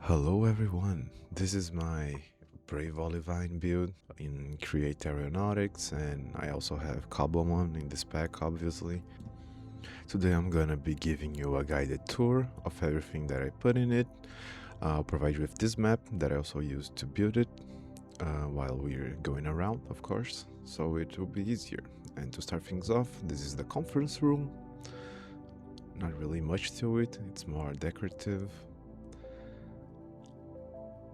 Hello everyone, this is my Brave Olivine build in Create Aeronautics, and I also have Cobblemon in this pack obviously. Today I'm gonna be giving you a guided tour of everything that I put in it. I'll provide you with this map that I also used to build it while we're going around, of course, so it will be easier. And to start things off, this is the conference room. Not really much to it, it's more decorative.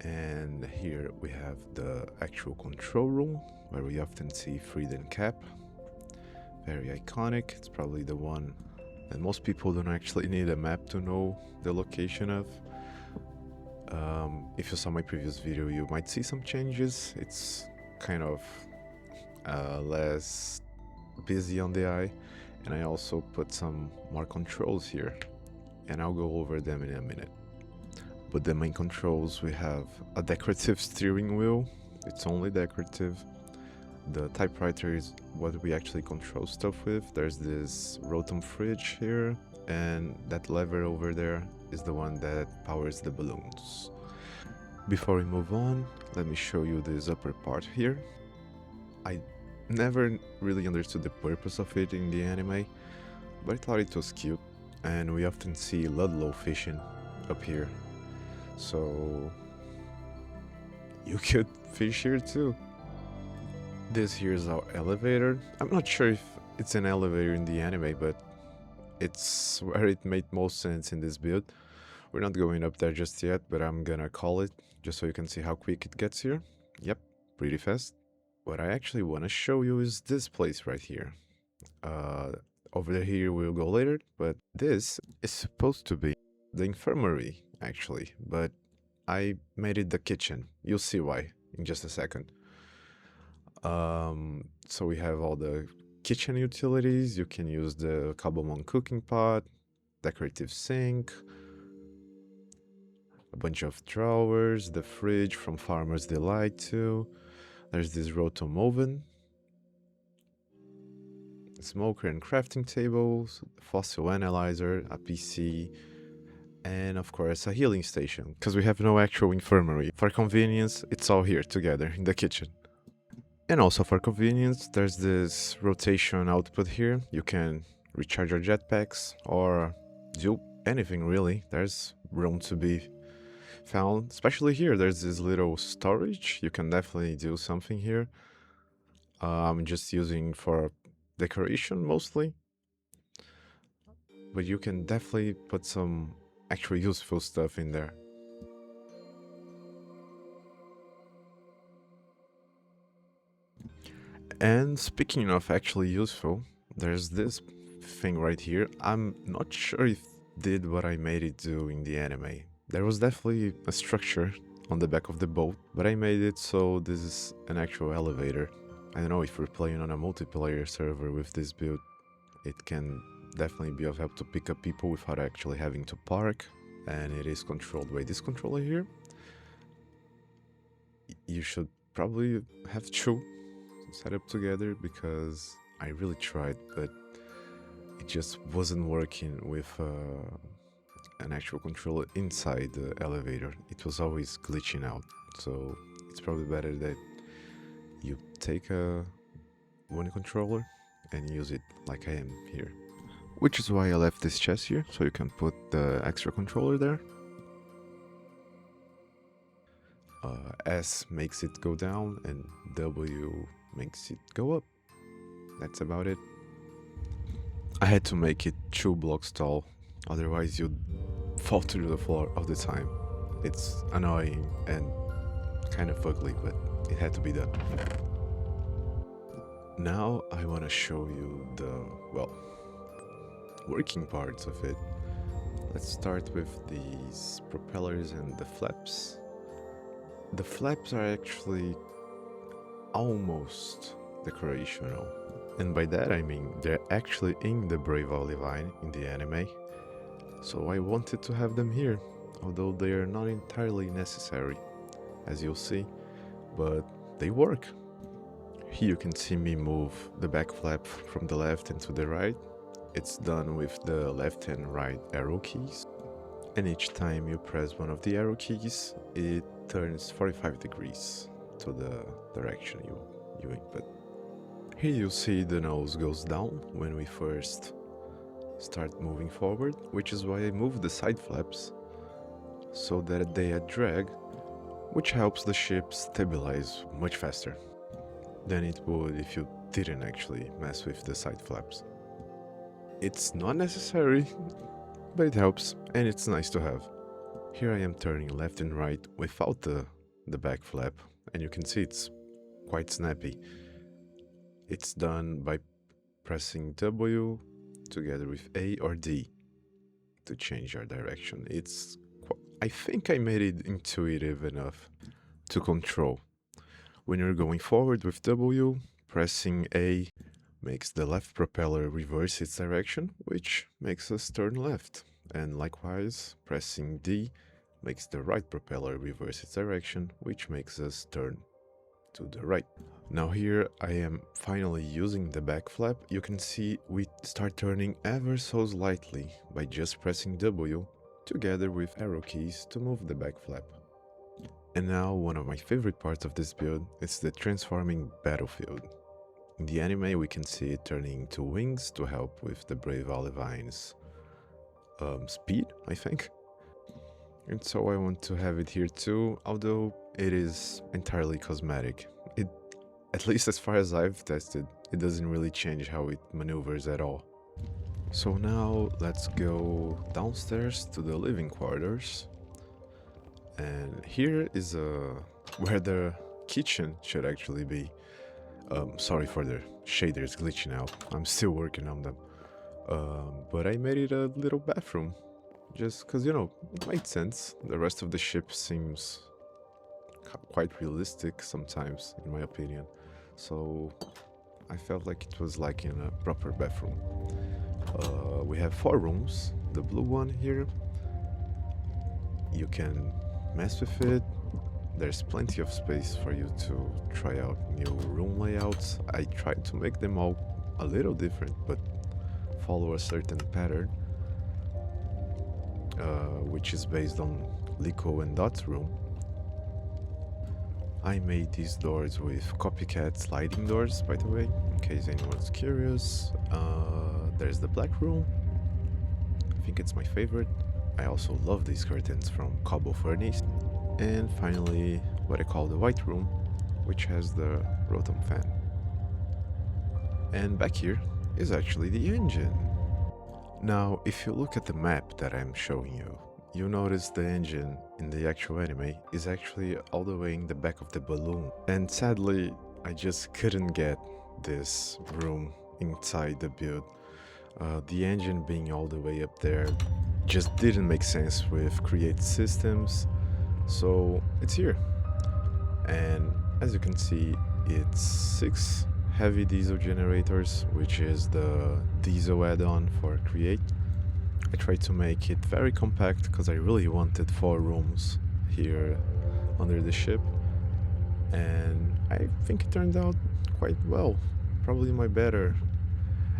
And here we have the actual control room, where we often see Frieden Cap. Very iconic. It's probably the one that most people don't actually need a map to know the location of. If you saw my previous video, you might see some changes. It's kind of less busy on the eye, and I also put some more controls here, and I'll go over them in a minute. But the main controls, we have a decorative steering wheel. It's only decorative. The typewriter is what we actually control stuff with. There's this rotom fridge here, and that lever over there is the one that powers the balloons. Before we move on, let me show you this upper part here. I never really understood the purpose of it in the anime, but I thought it was cute, and we often see Ludlow fishing up here. So you could fish here too. This here is our elevator. I'm not sure if it's an elevator in the anime, but it's where it made most sense in this build. We're not going up there just yet, but I'm gonna call it just so you can see how quick it gets here. Yep, pretty fast. What I actually want to show you is this place right here. Over here we'll go later, but this is supposed to be the infirmary actually, but I made it the kitchen. You'll see why in just a second. So we have all the kitchen utilities. You can use the Cobblemon cooking pot, decorative sink, a bunch of drawers, the fridge from Farmer's Delight too. There's this rotom oven, smoker and crafting tables, fossil analyzer, a PC, and of course a healing station, because we have no actual infirmary. For convenience, it's all here together in the kitchen. And also for convenience, there's this rotation output here. You can recharge your jetpacks or do anything really. There's room to be found, especially here. There's this little storage. You can definitely do something here. I'm just using for decoration mostly, but you can definitely put some actually useful stuff in there. And speaking of actually useful, there's this thing right here. I'm not sure if it did what I made it do in the anime. There was definitely a structure on the back of the boat, but I made it so this is an actual elevator. I don't know if we're playing on a multiplayer server with this build, it can definitely be of help to pick up people without actually having to park, and it is controlled by this controller here. You should probably have two set up together because I really tried, but it just wasn't working with an actual controller inside the elevator. It was always glitching out, so it's probably better that you take one controller and use it like I am here. Which is why I left this chest here, so you can put the extra controller there. S makes it go down and W makes it go up. That's about it. I had to make it 2 blocks tall, otherwise you'd fall through the floor all the time. It's annoying and kind of ugly, but it had to be done. Now I want to show you the, well, working parts of it. Let's start with these propellers and the flaps. The flaps are actually almost decorational, and by that I mean they're actually in the Brave Olivine in the anime, so I wanted to have them here, although they are not entirely necessary, as you'll see, but they work. Here you can see me move the back flap from the left and to the right. It's done with the left and right arrow keys. And each time you press one of the arrow keys, it turns 45 degrees to the direction you input. Here you see the nose goes down when we first start moving forward, which is why I moved the side flaps so that they add drag, which helps the ship stabilize much faster than it would if you didn't actually mess with the side flaps. It's not necessary, but it helps and it's nice to have. Here I am turning left and right without the back flap, and you can see it's quite snappy. It's done by pressing W together with A or D to change our direction. I think I made it intuitive enough to control. When you're going forward with W, pressing A makes the left propeller reverse its direction, which makes us turn left. And likewise, pressing D makes the right propeller reverse its direction, which makes us turn to the right. Now here I am finally using the back flap. You can see we start turning ever so slightly by just pressing W together with arrow keys to move the back flap. And now one of my favorite parts of this build is the transforming battlefield. In the anime we can see it turning into wings to help with the brave Olivine's speed, I think. And so I want to have it here too, although it is entirely cosmetic. At least as far as I've tested, it doesn't really change how it maneuvers at all. So now let's go downstairs to the living quarters. And here is where the kitchen should actually be. Sorry for the shaders glitching out, I'm still working on them. But I made it a little bathroom, just because, you know, it made sense. The rest of the ship seems quite realistic sometimes, in my opinion. So I felt like it was like in a proper bathroom. We have 4 rooms. The blue one here, you can mess with it. There's plenty of space for you to try out new room layouts. I tried to make them all a little different, but follow a certain pattern, which is based on Lico and Dot's room. I made these doors with copycat sliding doors, by the way, in case anyone's curious. There's the black room. I think it's my favorite. I also love these curtains from Cobble Furnace. And finally, what I call the white room, which has the rotom fan. And back here is actually the engine. Now, if you look at the map that I'm showing you, you notice the engine in the actual anime is actually all the way in the back of the balloon. And sadly, I just couldn't get this room inside the build. The engine being all the way up there just didn't make sense with create systems, so it's here. And as you can see, it's 6 heavy diesel generators, which is the diesel add-on for create. I tried to make it very compact because I really wanted 4 rooms here under the ship, and I think it turned out quite well. Probably my better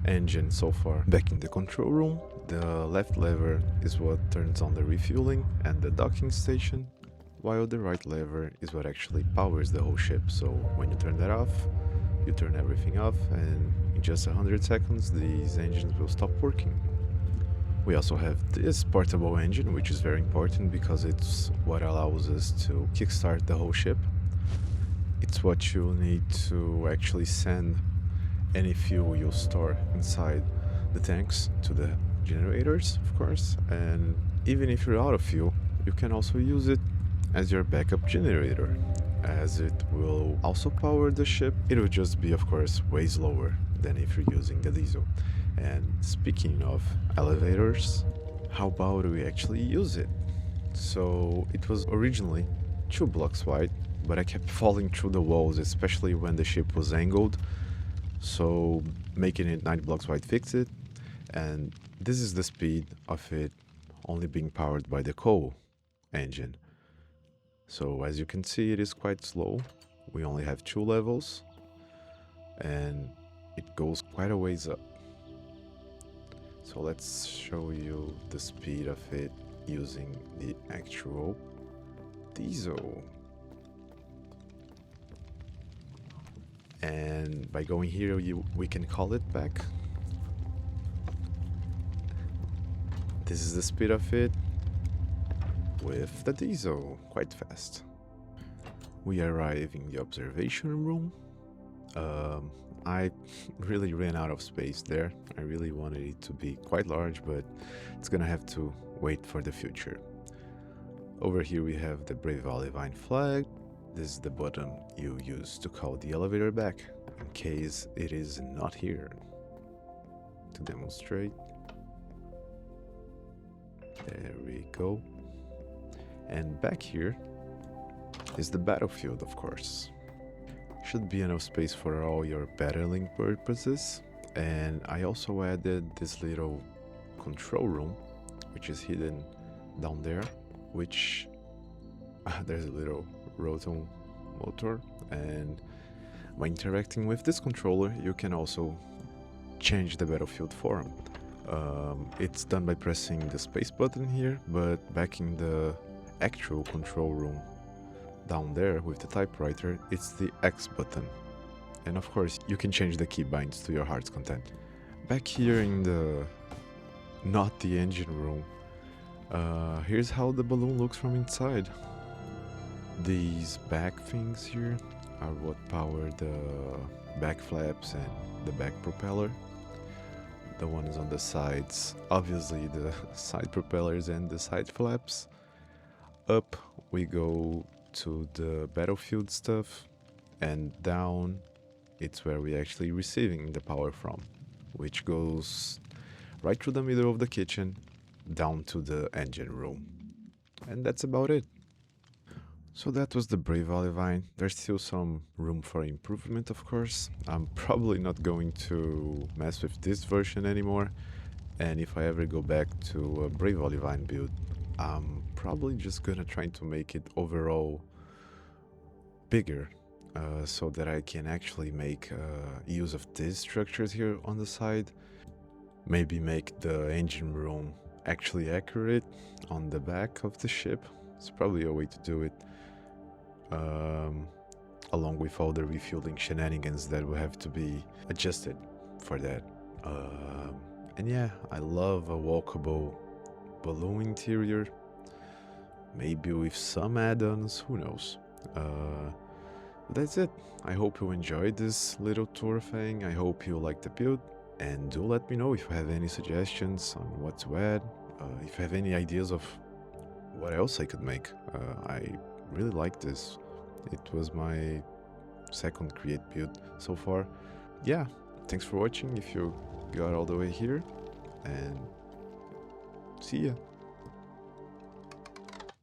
engine so far. Back in the control room, the left lever is what turns on the refueling and the docking station, while the right lever is what actually powers the whole ship. So when you turn that off, you turn everything off, and in just 100 seconds these engines will stop working. We also have this portable engine, which is very important because it's what allows us to kickstart the whole ship. It's what you'll need to actually send any fuel you'll store inside the tanks to the generators, of course. And even if you're out of fuel, you can also use it as your backup generator, as it will also power the ship. It will just be, of course, way slower than if you're using the diesel. And speaking of elevators, how about we actually use it? So it was originally 2 blocks wide, but I kept falling through the walls, especially when the ship was angled. So making it 9 blocks wide fixed it, and this is the speed of it only being powered by the coal engine. So as you can see, it is quite slow. We only have 2 levels, and it goes quite a ways up. So let's show you the speed of it using the actual diesel. And by going here, we can call it back. This is the speed of it with the diesel, quite fast. We arrive in the observation room. I really ran out of space there. I really wanted it to be quite large, but it's gonna have to wait for the future. Over here we have the Brave Olivine flag. This is the button you use to call the elevator back, in case it is not here. To demonstrate. There we go. And back here is the battlefield, of course. Should be enough space for all your battling purposes. And I also added this little control room, which is hidden down there, which there's a little rotational motor, and by interacting with this controller you can also change the battlefield form. It's done by pressing the space button here, but back in the actual control room down there with the typewriter, it's the X button. And of course you can change the keybinds to your heart's content. Back here in the not the engine room, here's how the balloon looks from inside. These back things here are what power the back flaps and the back propeller. The ones on the sides, obviously the side propellers and the side flaps. Up we go to the battlefield stuff, and down it's where we're actually receiving the power from, which goes right through the middle of the kitchen down to the engine room. And that's about it. So that was the Brave Olivine. There's still some room for improvement, of course. I'm probably not going to mess with this version anymore, and if I ever go back to a Brave Olivine build, I'm probably just gonna try to make it overall bigger, so that I can actually make use of these structures here on the side. Maybe make the engine room actually accurate on the back of the ship. It's probably a way to do it. Along with all the refueling shenanigans that will have to be adjusted for that. And yeah, I love a walkable balloon interior. Maybe with some add-ons, who knows. But that's it. I hope you enjoyed this little tour thing. I hope you liked the build. And do let me know if you have any suggestions on what to add. If you have any ideas of what else I could make. I really like this. It was my second create build so far. Yeah, thanks for watching if you got all the way here, and see ya.